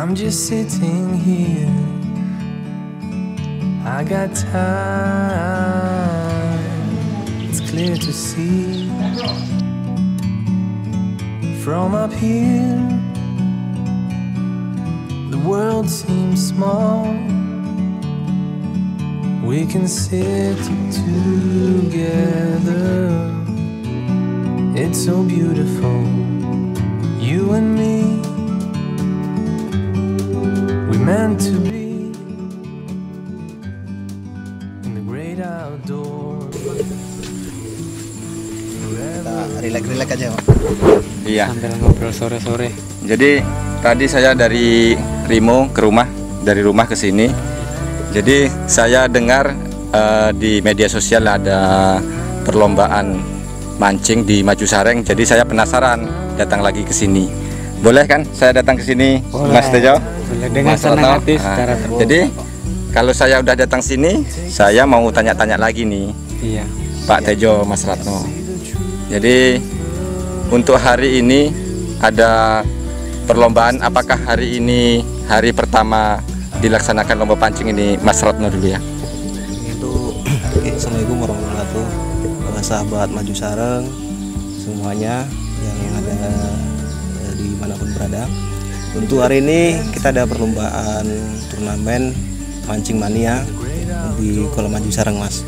I'm just sitting here. I got time. It's clear to see from up here. The world seems small. We can sit together. It's so beautiful, you and me. We meant to be in the great outdoors. Kita relax aja, Pak. Iya. Sambil ngobrol sore-sore. Jadi tadi saya dari Rimo ke rumah, dari rumah ke sini. Jadi saya dengar di media sosial ada perlombaan mancing di Maju Sareng. Jadi saya penasaran datang lagi ke sini. Boleh kan saya datang ke sini, Mas Tejo? Boleh, dengan senang hati secara terbuka. Jadi kalau saya udah datang sini, saya mau tanya-tanya lagi nih, Iya. Pak Tejo, Mas Ratno. Jadi untuk hari ini ada perlombaan. Apakah hari ini hari pertama dilaksanakan lomba pancing ini? Mas Ratno dulu ya. Itu Assalamualaikum warahmatullahi wabarakatuh. Sahabat Maju Sareng semuanya yang ada dimanapun berada. Untuk hari ini kita ada perlombaan turnamen mancing mania di Kolam Maju Sareng, Mas.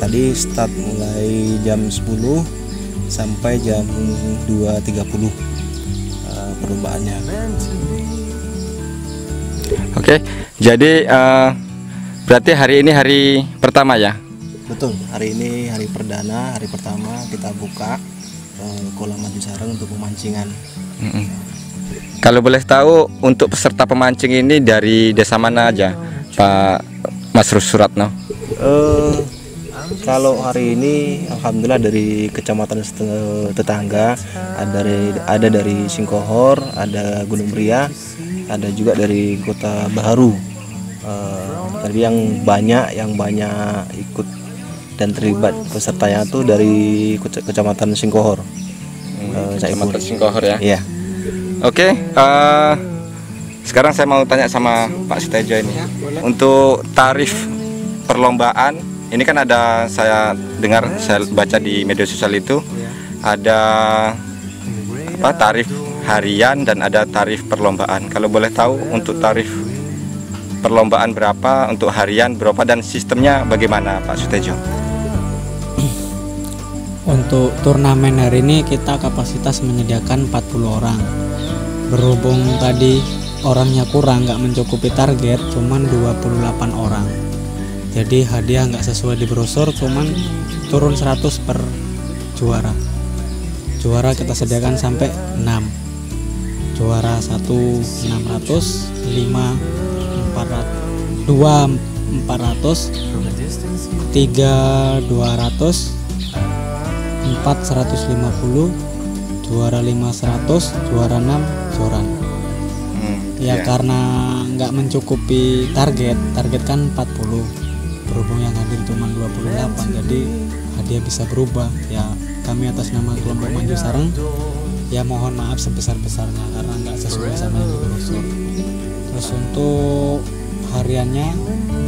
Tadi start mulai jam 10 sampai jam 2.30 perlombaannya. Oke, jadi berarti hari ini hari pertama ya? Betul, hari ini hari perdana, hari pertama kita buka Kolam Maju Sareng untuk pemancingan. Kalau boleh tahu untuk peserta pemancing ini dari desa mana aja, Pak Mas Suratno? Kalau hari ini alhamdulillah dari kecamatan tetangga, ada dari Singkohor, ada Gunung Meriah, ada juga dari Kota Baharu. Tapi yang banyak ikut dan terlibat pesertanya tuh dari kecamatan Singkohor. Kecamatan Singkohor ya? Iya. Oke, sekarang saya mau tanya sama Pak Sutejo ini. Untuk tarif perlombaan, ini kan ada, saya dengar, saya baca di media sosial itu ada apa, tarif harian dan ada tarif perlombaan. Kalau boleh tahu untuk tarif perlombaan berapa, untuk harian berapa, dan sistemnya bagaimana, Pak Sutejo? Untuk turnamen hari ini kita kapasitas menyediakan 40 orang. Berhubung tadi orangnya kurang, nggak mencukupi target, cuman 28 orang. Jadi hadiah nggak sesuai di brosur, cuman turun 100 per juara. Juara kita sediakan sampai 6. Juara 1 600, 5 400, 2 400, 3 200, 4 150, juara 5 100, juara 6 joran. Ya, karena nggak mencukupi target kan 40. Berhubung yang hadir cuma 28, jadi hadiah bisa berubah. Ya, kami atas nama kelompok Maju Sareng ya mohon maaf sebesar-besarnya karena nggak sesuai sama yang di brosur. Terus untuk hariannya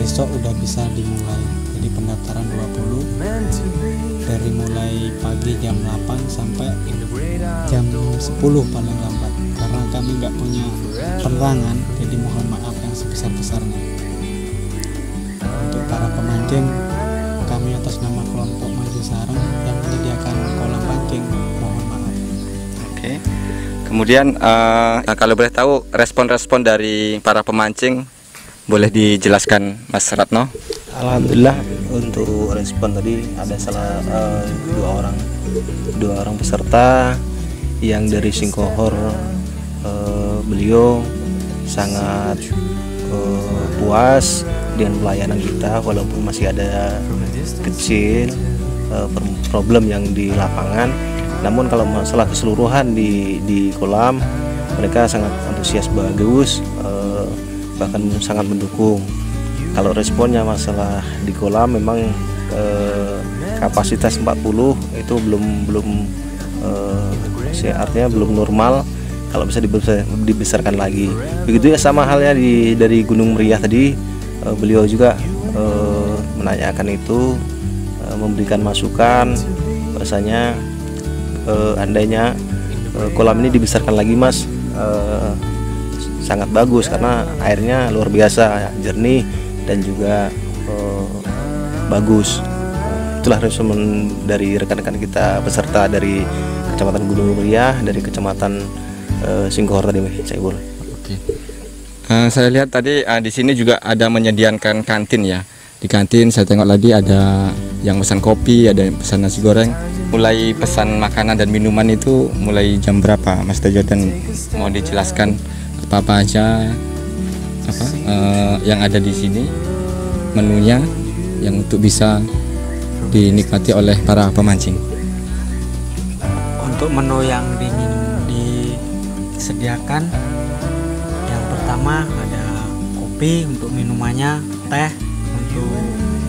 besok udah bisa dimulai. Jadi pendaftaran 20 dari mulai pagi jam 8 sampai jam 10 paling lambat. Karena kami nggak punya penerangan, jadi mohon maaf yang sebesar-besarnya. Untuk para pemancing, kami atas nama kelompok Maju Sareng yang menyediakan kolam pancing, mohon maaf. Oke. Kemudian kalau boleh tahu respon-respon dari para pemancing, boleh dijelaskan, Mas Ratno? Alhamdulillah untuk respon tadi ada dua orang peserta yang dari Singkohor. Beliau sangat puas dengan pelayanan kita, walaupun masih ada kecil problem yang di lapangan. Namun kalau masalah keseluruhan di kolam, mereka sangat antusias, bagus, bahkan sangat mendukung. Kalau responnya masalah di kolam memang kapasitas 40 itu belum artinya belum normal. kalau bisa dibesarkan lagi. Begitu ya sama halnya dari Gunung Meriah tadi, beliau juga menanyakan itu, memberikan masukan bahwasanya andainya kolam ini dibesarkan lagi Mas, sangat bagus karena airnya luar biasa jernih dan juga bagus. Itulah resummen dari rekan-rekan kita peserta dari Kecamatan Gunung Meriah, dari Kecamatan Singkohor tadi, Cak Ibul. Oke. Saya lihat tadi di sini juga ada menyediakan kantin ya. Di kantin saya tengok lagi ada yang pesan kopi, ada yang pesan nasi goreng. Mulai pesan makanan dan minuman itu mulai jam berapa, Mas Tejo? Dan mau dijelaskan apa aja yang ada di sini, menunya yang untuk bisa dinikmati oleh para pemancing. Untuk menu yang disediakan, yang pertama ada kopi untuk minumannya, teh untuk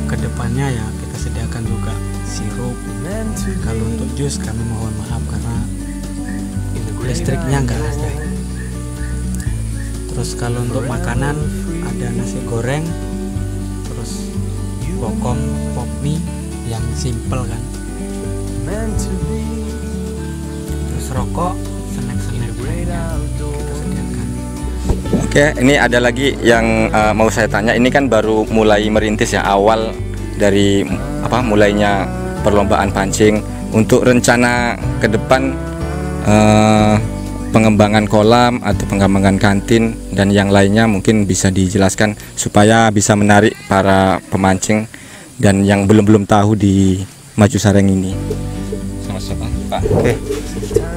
kedepannya ya kita sediakan juga sirup. Kalau untuk jus kami mohon maaf karena listriknya enggak ada. Terus kalau untuk makanan ada nasi goreng, terus bokom, pop mie yang simple kan, terus rokok, snack-snack kita sediakan. Oke, ini ada lagi yang mau saya tanya. Ini kan baru mulai merintis ya, awal dari mulainya perlombaan pancing. Untuk rencana ke depan, pengembangan kolam atau pengembangan kantin dan yang lainnya mungkin bisa dijelaskan supaya bisa menarik para pemancing dan yang belum tahu di Maju Sareng ini. Sama-sama, Pak. Oke.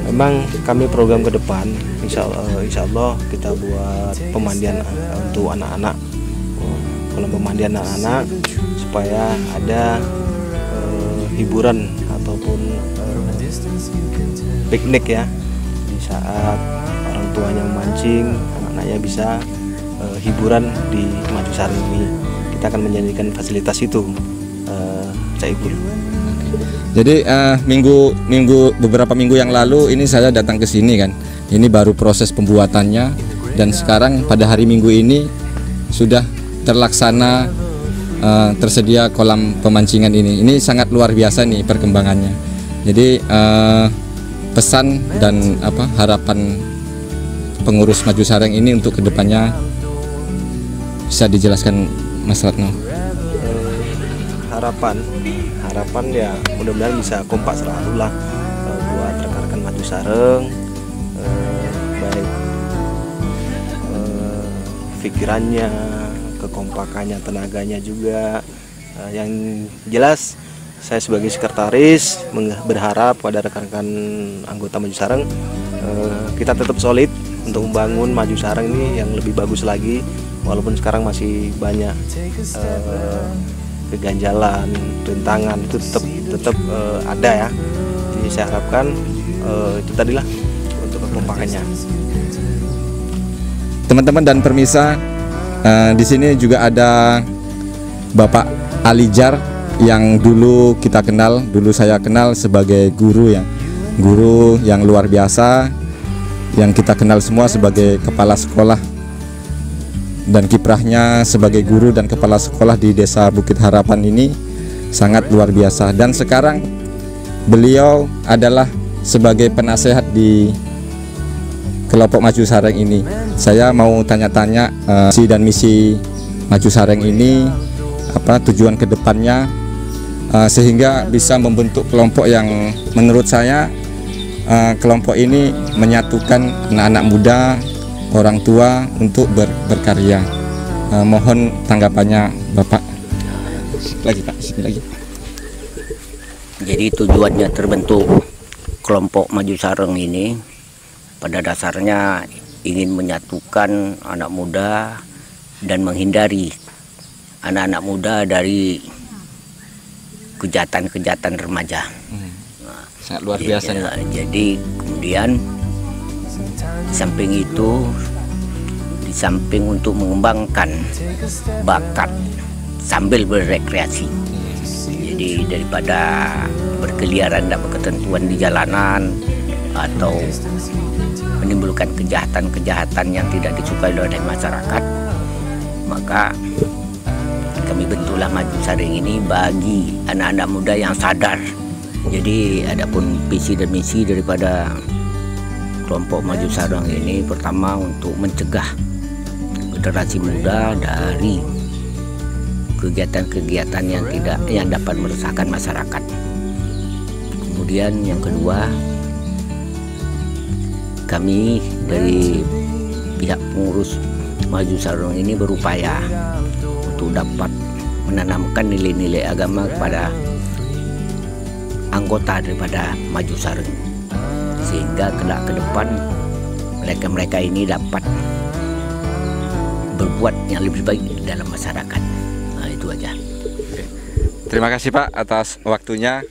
Memang kami program ke depan, insya Allah kita buat pemandian untuk anak-anak, kolam pemandian anak-anak supaya ada hiburan ataupun piknik ya. Di saat orang tuanya memancing, anak-anaknya bisa hiburan di Maju Sareng ini. Kita akan menjadikan fasilitas itu, Cak Ibul. Jadi beberapa minggu yang lalu ini saya datang ke sini kan. Ini baru proses pembuatannya dan sekarang pada hari Minggu ini sudah terlaksana, tersedia kolam pemancingan ini. Ini sangat luar biasa nih perkembangannya. Jadi pesan dan harapan pengurus Maju Sareng ini untuk kedepannya bisa dijelaskan Mas Ratno. Harapan ya mudah-mudahan bisa kompak selalu lah buat rekan-rekan Maju Sareng, baik pikirannya, kekompakannya, tenaganya juga. Yang jelas saya sebagai sekretaris berharap pada rekan-rekan anggota Maju Sareng kita tetap solid untuk membangun Maju Sareng ini yang lebih bagus lagi, walaupun sekarang masih banyak keganjalan, rintangan itu tetap ada ya. Jadi saya harapkan itu tadilah untuk kekompakannya. Teman-teman dan permisa, di sini juga ada Bapak Alijar yang dulu saya kenal sebagai guru yang luar biasa, yang kita kenal semua sebagai kepala sekolah. Dan kiprahnya sebagai guru dan kepala sekolah di Desa Bukit Harapan ini sangat luar biasa. Dan sekarang beliau adalah sebagai penasehat di kelompok Maju Sareng ini. Saya mau tanya-tanya visi dan misi Maju Sareng ini, apa tujuan kedepannya, sehingga bisa membentuk kelompok yang menurut saya kelompok ini menyatukan anak-anak muda, orang tua untuk berkarya. Mohon tanggapannya Bapak. Lagi Pak, sini lagi. Jadi tujuannya terbentuk kelompok Maju Sareng ini pada dasarnya ingin menyatukan anak muda dan menghindari anak-anak muda dari kejahatan-kejahatan remaja. Sangat luar biasa nih. Jadi kemudian di samping itu, di samping untuk mengembangkan bakat sambil berrekreasi. Jadi daripada berkeliaran dan berketentuan di jalanan, atau menimbulkan kejahatan-kejahatan yang tidak disukai oleh masyarakat, maka kami bentuklah Maju Saring ini bagi anak-anak muda yang sadar. Jadi adapun visi dan misi daripada kelompok Maju Saring ini, pertama untuk mencegah generasi muda dari kegiatan-kegiatan yang dapat meresahkan masyarakat. Kemudian yang kedua, kami dari pihak pengurus Maju Saring ini berupaya untuk dapat menanamkan nilai-nilai agama kepada anggota daripada Maju Saring, sehingga kelak ke depan mereka ini dapat berbuat yang lebih baik dalam masyarakat. Nah, itu aja. Terima kasih Pak atas waktunya.